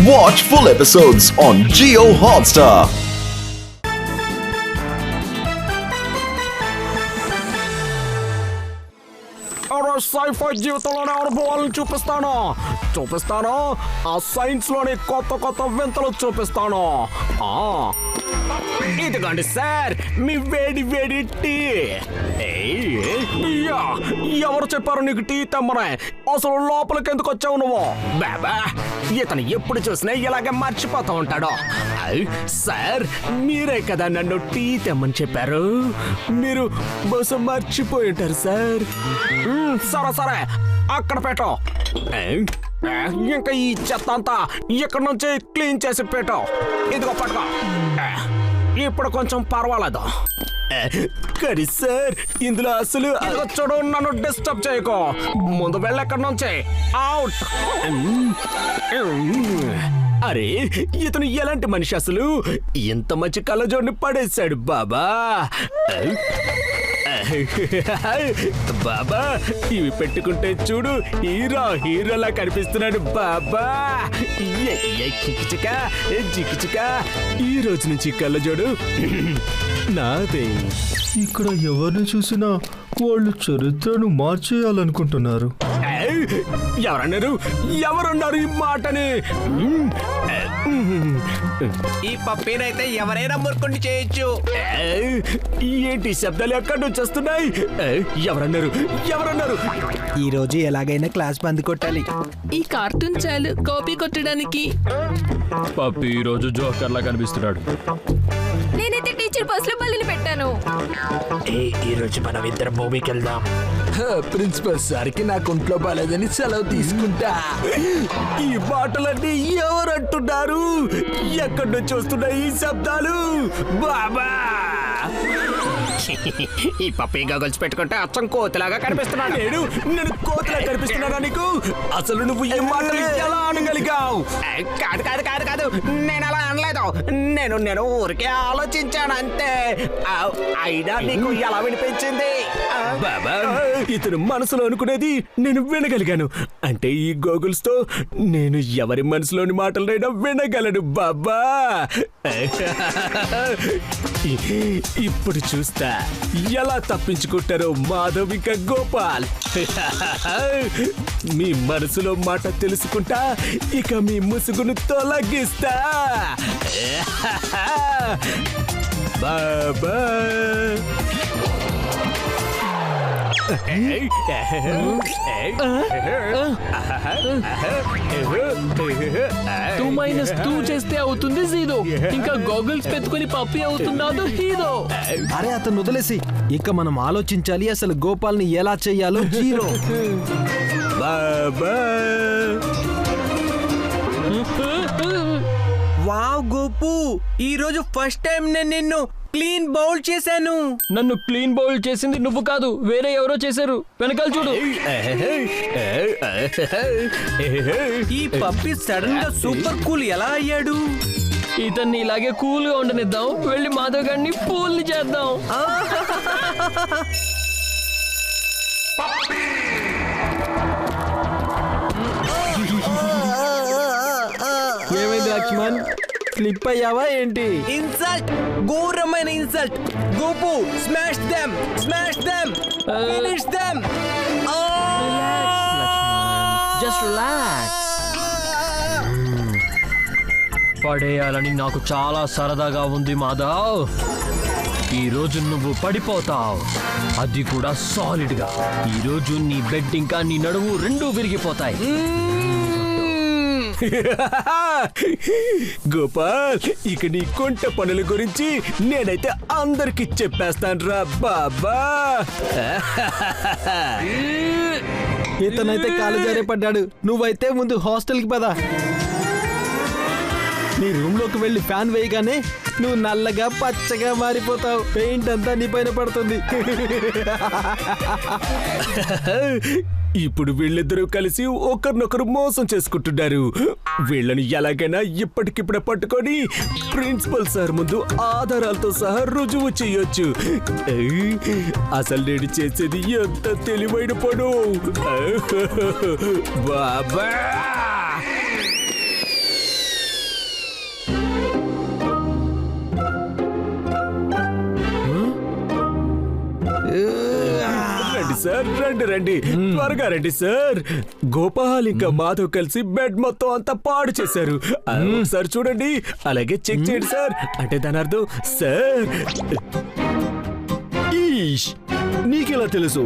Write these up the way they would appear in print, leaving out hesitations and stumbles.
Watch full episodes on Jio Hotstar. సైఫై జీవితంలోనే అనుభవాలను చూపిస్తాను ఆ సైన్స్ లోని కొత్త వింతలు చూపిస్తాను. ఇదిగోండి సార్ మీ వేడి టీ. ఎవరు చెప్పారు నీకు టీ తెమ్మనే? అసలు లోపలికి ఎందుకు వచ్చావు నువ్వు? బాబా ఇతను ఎప్పుడు చూసినా ఇలాగే మర్చిపోతూ ఉంటాడు. సార్ మీరే కదా నన్ను టీ తెమ్మని చెప్పారు. మీరు బహుశా మర్చిపోయి ఉంటారు సార్. సరే అక్కడ పెట్టు. ఇంకా ఈ చెత్త అంతా ఇక్కడ నుంచి క్లీన్ చేసి పెట్టు. ఇదిగో పట్టుకో. ఇప్పుడు కొంచెం పర్వాలేదు కానీ సార్ ఇందులో అసలు చూడు, నన్ను డిస్టర్బ్ చేయకో. ముందు వెళ్ళెక్కడి నుంచి అవుట్. అరే ఇతను ఎలాంటి మనిషి అసలు? ఇంత మంచి కళ్ళజోడిని పడేశాడు బాబా. బాబా ఇవి పెట్టుకుంటే చూడు హీరోలా కనిపిస్తున్నాడు బాబా. చిక ఈ రోజు నుంచి కళ్ళజోడు నాదే. ఇక్కడ ఎవరిని చూసినా వాళ్ళు చరిత్రను మార్చేయాలనుకుంటున్నారు. ఎవరన్నారు ఈ మాటని? ఈ పప్పీనైతే ఎవరైనా మురుకుని చేయొచ్చు. ఏంటి శబ్దాలు ఎక్కడి నుంచి వస్తున్నాయి? ఎవరన్నారు? ఈ రోజు ఎలాగైనా క్లాస్ బంద్ కొట్టాలి. ఈ కార్టూన్ చాలు కాపీ కొట్టడానికి. పప్పి ఈ రోజు జోకర్ లా కనిపిస్తున్నాడు. నేనైతే టీచర్ బస్ లో బల్లిని పెట్టాను. ఈ రోజు మనం ఇద్దరం మూవీకి వెళ్దాం. ప్రిన్సిపల్ సార్కి నాకు ఒంట్లో బాలేదని సెలవు తీసుకుంటా. ఈ మాటలన్నీ ఎవరంటున్నారు? ఎక్కడి నుంచి వస్తున్నాయి ఈ శబ్దాలు బాబా? ఈ పప్పీ గగల్స్ పెట్టుకుంటే అచ్చం కోతిలాగా కనిపిస్తున్నాను. నేను కోతిలా కనిపిస్తున్నానా నీకు? అసలు నువ్వు ఏ మాటలు ఎలా అనగలిగావు? కాదు నేను అలా అనలేదు. నేను ఊరికే ఆలోచించాను అంతే. అయినా నీకు ఎలా వినిపించింది? బాబా ఇతను మనసులో అనుకునేది నేను వినగలిగాను. అంటే ఈ గోగుల్స్ తో నేను ఎవరి మనసులోని మాటలైనా వినగలను బాబా. ఇప్పుడు చూస్తా ఎలా తప్పించుకుంటారో మాధవిక గోపాల్. మీ మనసులో మాట తెలుసుకుంటా, ఇక మీ ముసుగును తొలగిస్తా బాబా. టూ మైనస్ టూ చేస్తే అవుతుంది జీరో. ఇంకా గోగుల్స్ పెట్టుకుని పప్పి అవుతున్నాడు హీరో. అరే అతను వదిలేసి ఇక మనం ఆలోచించాలి అసలు గోపాల్ ని ఎలా చెయ్యాలో. జీరో బాబా. వావ్ గోపు, ఈ రోజు ఫస్ట్ టైం నేను నిన్ను క్లీన్ బౌల్ చేశాను. నన్ను క్లీన్ బౌల్ చేసింది నువ్వు కాదు, వేరే ఎవరో చేశారు. వెనకాల చూడు. ఈ పప్పి సడన్ గా సూపర్ కూల్ ఎలా అయ్యాడు? ఇతన్ని ఇలాగే కూల్ గా ఉండనిద్దాం. వెళ్ళి మాధవ్ గారిని పూల్ చేద్దాం. ఏమైంది లక్ష్మణ్, స్లిప్ అయ్యావా ఏంటి? ఇన్సల్ట్, ఘోరమైన insult. Gopu smash them, finish them. Just relax. పడేయాలని నాకు చాలా సరదాగా ఉంది మాధవ్. ఈ రోజు నువ్వు పడిపోతావు, అది కూడా సాలిడ్ గా. ఈ రోజు నీ బెడ్ ఇంకా నీ నడుము రెండూ విరిగిపోతాయి. గోపాల్ ఇక నీ కొంట పనుల గురించి నేనైతే అందరికి చెప్పేస్తాను రా బాబా. ఇతనైతే కాలు జారే పడ్డాడు. నువ్వైతే ముందు హాస్టల్కి పద. నీ రూమ్ లోకి వెళ్ళి ఫ్యాన్ వేయగానే నువ్వు నల్లగా పచ్చగా మారిపోతావు. పెయింట్ అంతా నీ పైన పడుతుంది. ఇప్పుడు వీళ్ళిద్దరూ కలిసి ఒకరినొకరు మోసం చేసుకుంటున్నారు. వీళ్ళని ఎలాగైనా ఇప్పటికిప్పుడే పట్టుకొని ప్రిన్సిపల్ సార్ ముందు ఆధారాలతో సహా రుజువు చేయొచ్చు. అసలు నేను చేసేది ఎంత తెలివైన పను బాబా. సార్ రండి రండి త్వరగా రండి సార్. గోపాల్ ఇంకా మాధవ్ కలిసి బెడ్ మొత్తం అంతా పాడు చేశారు. సార్ చూడండి, అలాగే చెక్ చేయండి సార్. అంటే దాని అర్థం సార్. ఈష్, నీకెలా తెలుసు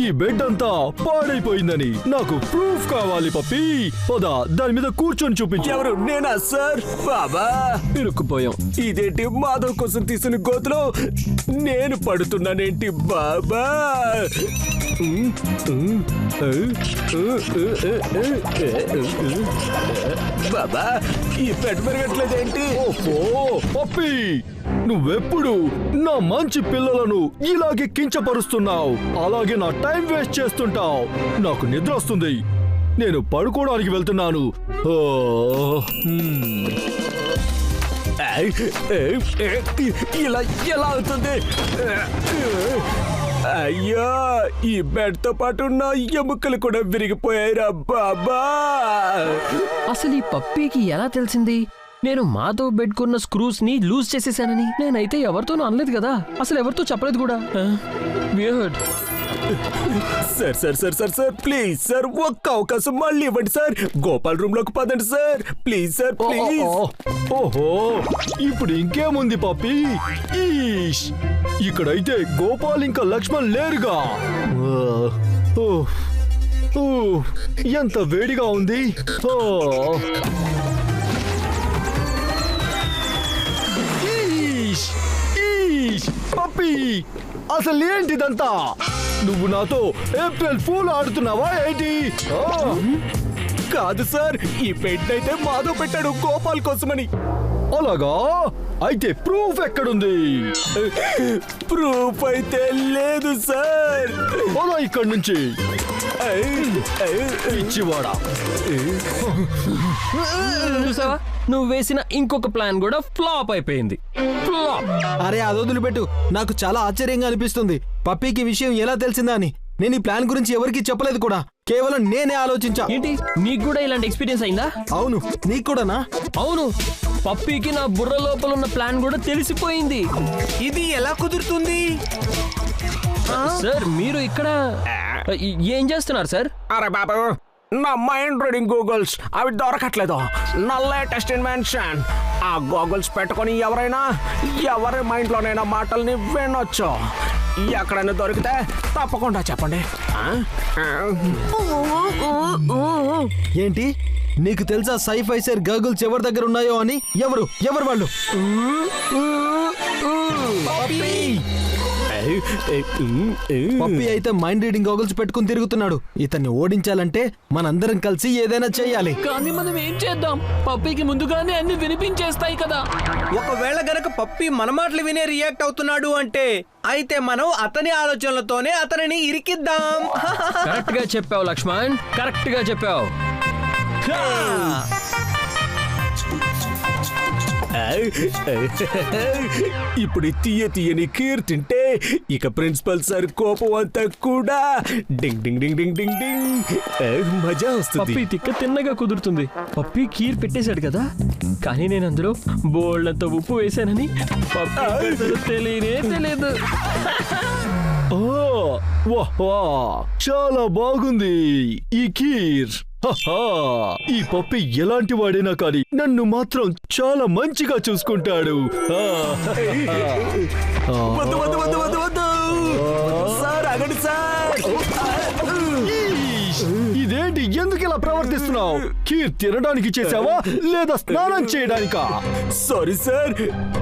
ఈ బెడ్ అంతా పాడైపోయిందని? నాకు ప్రూఫ్ కావాలి పప్పి. పద, దాని మీద కూర్చొని చూపించు. ఎవరు? నేనా సార్? బాబా ఇరుక్కుపోయాం. ఇదేంటి మాధవ్ కోసం తీసిన గోతులో నేను పడుతున్నానేంటి బాబా? బాబా ఈ బెడ్ పెరగట్లేదేంటి? ఓహో పప్పి, నువ్వెప్పుడు నా మంచి పిల్లలను ఇలాగే కించపరుస్తున్నావు, అలాగే నా టైం వేస్ట్ చేస్తుంటావు. నాకు నిద్ర వస్తుంది, నేను పడుకోవడానికి వెళ్తున్నాను. ఇలా ఎలా అవుతుంది? అయ్యా, ఈ బెడ్ తో పాటు నా ఎముకలు కూడా విరిగిపోయాయిరా బాబా. అసలు ఈ పప్పీకి ఎలా తెలిసింది నేను మాధవ్ బెడ్ కొన్న స్క్రూస్ ని లూజ్ చేసేసానని? నేనైతే ఎవరితోనూ అనలేదు కదా, అసలు ఎవరితో చెప్పలేదు కూడా. Weird. Sir sir sir sir sir please sir, ఒక్క అవకాశం మళ్ళీ ఇవ్వండి సార్. గోపాల్ రూమ్ లోకి పదండి సార్, ప్లీజ్ సార్ ప్లీజ్. ఓహో, ఇప్పుడు ఇంకేముంది పప్పి? ఈష్, ఇక్కడైతే గోపాల్ ఇంకా లక్ష్మణ్ లేరుగా. ఎంత వేడిగా ఉంది. పప్పి, అసలు ఏంటిదంతా? నువ్వు నాతో ఏప్రిల్ ఫూల్ ఆడుతున్నావా ఏంటి? కాదు సార్, ఈ బెడ్ అయితే మాధవ్ పెట్టాడు గోపాల్ కోసమని. అలాగా? అయితే ప్రూఫ్ ఎక్కడుంది? ప్రూఫ్ అయితే లేదు సార్. పోదా ఇక్కడి నుంచి, ఇచ్చివాడా. చూసావా, నువ్వు వేసిన ఇంకొక ప్లాన్ కూడా ఫ్లాప్ అయిపోయింది. ఫ్లాప్. అరే అది వదిలిపెట్టు, నాకు చాలా ఆశ్చర్యంగా అనిపిస్తుంది. పప్పీకి విషయం ఎలా తెలిసిందా అని. నేను ఈ ప్లాన్ గురించి ఎవరికి చెప్పలేదు కూడా, కేవలం నేనే ఆలోచించా. ఏంటి, నీకు కూడా ఇలాంటి ఎక్స్పీరియన్స్ అయిందా? అవును, నీకు కూడానా? అవును, పప్పీకి నా బుర్ర లోపల ఉన్న ప్లాన్ కూడా తెలిసిపోయింది. ఇది ఎలా కుదురుతుంది? సార్ మీరు ఇక్కడ ఏం చేస్తున్నారు సార్? అరే బాబు, నా మైండ్ రీడింగ్ గూగుల్స్ అవి దొరకట్లేదు. నా లేటెస్ట్ ఇన్వెన్షన్. ఆ గూగుల్స్ పెట్టుకొని ఎవరైనా ఎవరి మైండ్ లోనైనా మాటల్ని వినొచ్చు. ఎక్కడైనా దొరికితే తప్పకుండా చెప్పండి. ఏంటి, నీకు తెలుసా సైఫై సార్ గూగుల్స్ ఎవరి దగ్గర ఉన్నాయో అని? ఎవరు వాళ్ళు? పప్పీ అయితే మైండ్ రీడింగ్ గూగుల్స్ పెట్టుకుని తిరుగుతున్నాడు. ఇతన్ని ఓడించాలంటే మనందరం కలిసి ఏదైనా చేయాలి. కానీ మనం ఏం చేద్దాం? పప్పీకి ముందుగానే అన్ని వినిపించేస్తాయి కదా. ఒకవేళ గనక పప్పి మన మాటలు వినే రియాక్ట్ అవుతున్నాడు అంటే, అయితే మనం అతని ఆలోచనలతోనే అతనిని ఇరికిద్దాం. కరెక్ట్ గా చెప్పావు లక్ష్మణ్, కరెక్ట్ గా చెప్పావు. ఇప్పుడు తీయని కీర్ తింటే ఇక ప్రిన్సిపల్ సార్ కోపం అంతా కూడా డింగ్ డింగ్ డింగ్ డింగ్ డింగ్ డింగ్ మజా వస్తుంది. పప్పీ తిక్క తిన్నగా కుదురుతుంది. పప్పీ కీర్ పెట్టేశాడు కదా, కానీ నేను అందులో బోల్డ్ అంత ఉప్పు వేశానని తెలియదు. చాలా బాగుంది ఈ కీర్. ఈ పప్పి ఎలాంటి వాడైనా కానీ నన్ను మాత్రం చాలా మంచిగా చూసుకుంటాడు. వద్దు వద్దు వద్దు వద్దు వద్దు సార్, అగండి సార్. ఇదేంటి, ఎందుకు ఇలా ప్రవర్తిస్తున్నావు? కీర్ తినడానికి చేసావా లేదా స్నానం చేయడానికా? సారీ సార్,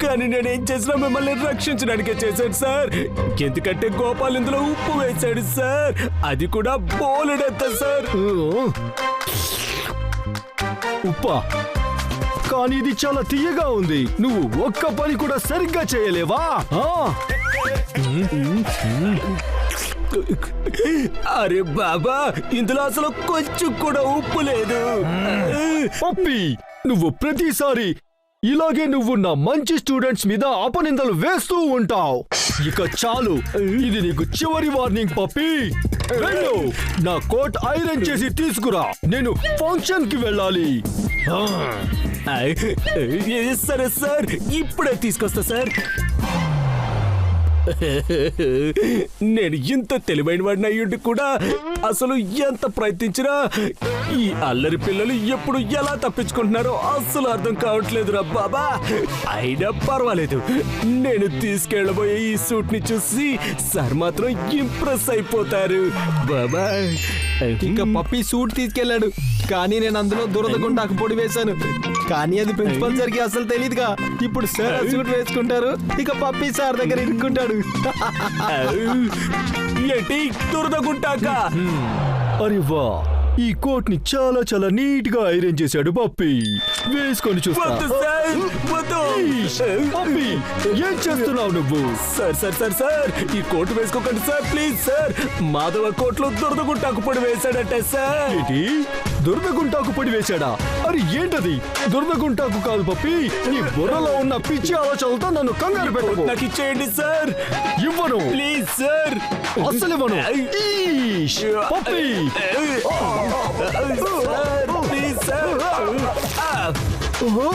కానీ నేనేం చేసినా మిమ్మల్ని రక్షించడానికే చేశాను సార్. ఎందుకంటే గోపాల్ ఇందులో ఉప్పు వేశాడు సార్, అది కూడా బోలెడంత సార్. ఉప్పా? కానీ ఇది చాలా తీయగా ఉంది. నువ్వు ఒక్క పని కూడా సరిగ్గా చేయలేవా? అరే బాబా, ఇందులో అసలు కొంచెం కూడా ఉప్పు లేదు. పప్పి, నువ్వు ప్రతిసారి ఇలాగే నువ్వు నా మంచి స్టూడెంట్స్ మీద అపనిందలు వేస్తూ ఉంటావు. ఇక చాలు, ఇది నీకు చివరి వార్నింగ్ పప్పి. వెళ్ళు, నా కోట్ ఐరన్ చేసి తీసుకురా, నేను ఫంక్షన్ కి వెళ్ళాలి. సరే సార్, ఇప్పుడే తీసుకొస్తా సార్. నేను ఇంత తెలివైన వాడిని అయ్యుండి కూడా అసలు ఎంత ప్రయత్నించినా ఈ అల్లరి పిల్లలు ఎప్పుడు ఎలా తప్పించుకుంటున్నారో అస్సలు అర్థం కావట్లేదురా బాబా. అయినా పర్వాలేదు, నేను తీసుకెళ్ళబోయే ఈ సూట్ ని చూసి సార్ మాత్రం ఇంప్రెస్ అయిపోతారు బాబా. ఇక పప్పి సూట్ తీసుకెళ్లాడు, కానీ నేను అందులో దురదగుండాకు పొడి వేశాను. కానీ అది ప్రిన్సిపల్ సార్కి అసలు తెలియదుగా. ఇప్పుడు సార్ ఆ సూట్ వేసుకుంటారు, ఇక పప్పి సార్ దగ్గర ఇరుక్కుంటాడు. ఏంటి దురదగుంటాక? అరే వా, ఈ కోట్ ని చాలా చాలా నీట్ గా ఐరన్ చేశాడు పప్పి. వేసుకొని చూస్తా. వద్దు సార్, వద్దు. పప్పి, ఏం చేస్తున్నావు నువ్వు? సార్ సార్ సార్ సార్ ఈ కోట్ వేసుకోకండి సార్, ప్లీజ్ సార్. మాధవ కోట్లో దురదగుంటాకు పొడి వేశాడంటే సార్. ఏంటి, దురదగుంటాకు పొడి వేశాడా? అరే ఏంటది? దురదగుంటాకు కాదు పప్పి, నీ బుర్రలో ఉన్న పిచ్చి ఆలోచనలతో నన్ను కంగారు పెట్టకు. నాకు ఇచ్చేయండి సార్, ఇవ్వను, ప్లీజ్ సార్. అస్సలు ఇవ్వను. ఈష్, పప్పి. Sir, please sir. ఓహో,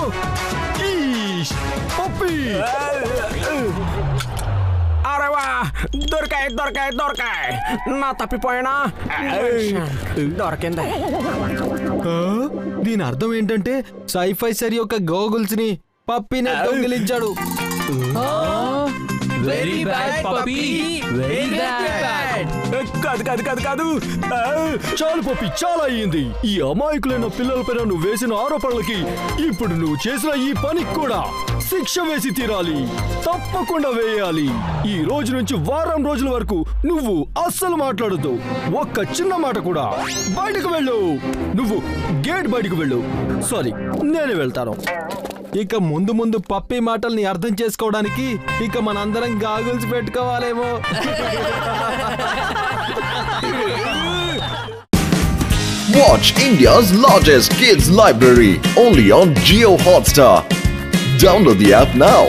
ఈష్, పప్పి. అరే వా, దొరికాయి దొరికాయి దొరికాయి. నా తప్పిపోయినా దొరికింది. ఆ? దీని అర్థం ఏంటంటే సైఫై సరి యొక్క గోగుల్స్ ని పప్పినే దొంగిలించాడు. Very bad Pappi, very bad. కాదు కాదు కాదు కాదు. చాలు పప్పి, చాలా అయ్యింది. ఈ అమాయకులైన పిల్లలపైన నువ్వు వేసిన ఆరోపణలకి ఇప్పుడు నువ్వు చేసిన ఈ పనికి కూడా శిక్ష వేసి తీరాలి. తప్పకుండా వేయాలి. ఈ రోజు నుంచి వారం రోజుల వరకు నువ్వు అస్సలు మాట్లాడొద్దు. ఒక్క చిన్న మాట కూడా. బయటకు వెళ్ళు. నువ్వు గేట్ బయటకు వెళ్ళు. సారీ, నేనే వెళ్తాను. ఇక ముందు ముందు పప్పి మాటల్ని అర్థం చేసుకోవడానికి ఇక మనందరం goggles పెట్టుకోవాలేమో. Watch India's largest kids library only on Jio Hotstar. Download the app now.